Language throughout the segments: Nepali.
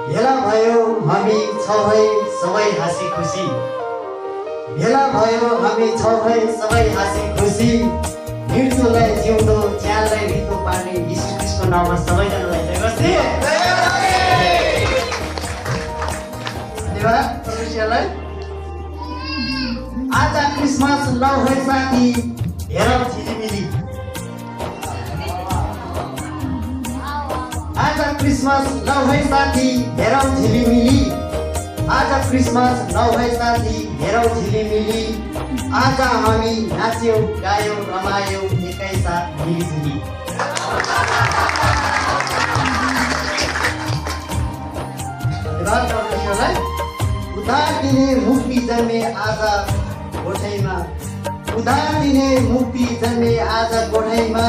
भेला भयो हामी छौ है सबै हाँसी खुसी भेला भयो हामी छौ है सबै हाँसी खुसी मृत्युलाई जिउँदो ज्यानलाई रित्तो पार्ने यीशु ख्रीष्टको नाममा सबैजनालाई जय मसीह धन्यवाद परमेश्वरलाई आज क्रिसमस लौ है साथी हेरौँ झिलिमिली आज क्रिसमस लौ है साथी हेरौँ झिलिमिली आज क्रिसमस लौ है साथी हेरौँ झिलिमिली आज हामी नाच्यौँ गायौँ रमायौँ एकैसाथ मिलिजुली उधार दिने मुक्ति जन्मे आज गोठैमा उधार दिने मुक्ति जन्मे आज गोठैमा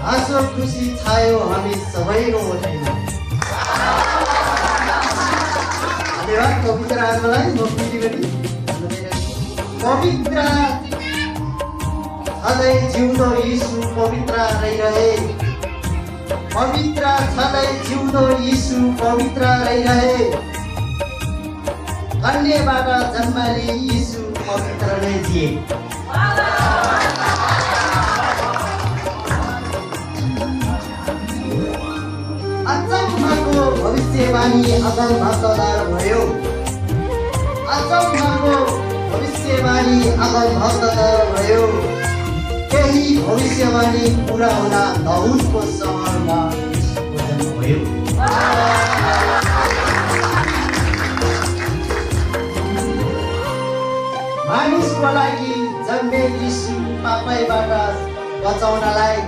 हाँसो खुसी छायो हामी सबैको ओठैमा धन्यवाद पवित्र आत्मालाई पवित्र सधैँ जिउँदो यीशु पवित्र रहिरहे पवित्र सधैँ जिउँदो यीशु पवित्र रहिरहे कन्याबाट जन्माली यीशु पवित्र नै थिए अचम्मको भविष्यवाणी अगम भक्तद्वारा भयो अचम्मको भविष्यवाणी अगम भक्तद्वारा भयो केही भविष्यवाणी पुरा हुँदा दाउदको सहरमा यीशुको जन्म भयो मानिसको लागि जन्मे यीशु पापैबाट बचाउनलाई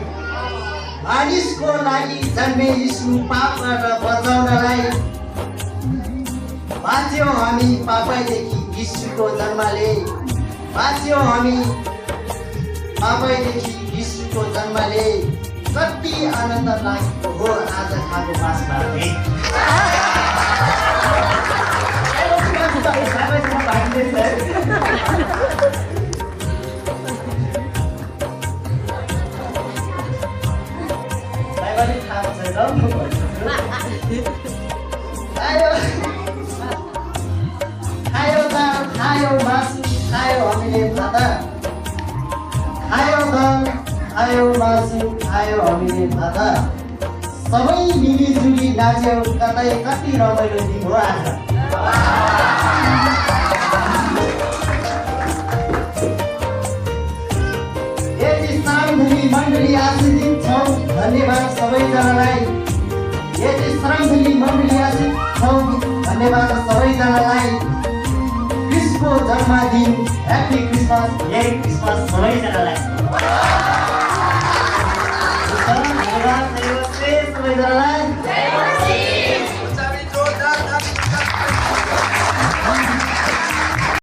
मानिसको लागि जन्मे यीशु पापबाट बचाउनलाई बाँच्यौँ हामी पापैदेखि यीशुको जन्मले बाँच्यौँ हामी पापैदेखि यीशुको जन्मले कति आनन्द लागेको हो आज खाएको मासुबाट खायो मासु खायो हामीले भात खायो दाल खायो मासु खायो हामीले भात सबै मिलिजुली नाच्यौँ कतै कति रमाइलो दिन हो आज यति श्रमधुली मण्डली आशिषित छौँ धन्यवाद सबैजनालाई यति श्रमधुली मण्डली आशिषित छौँ धन्यवाद सबैजनालाई क्रिस्टको जन्मदिन ह्याप्पी क्रिसमस मेरी क्रिसमस सबैजनालाई धन्यवाद सबैजनालाई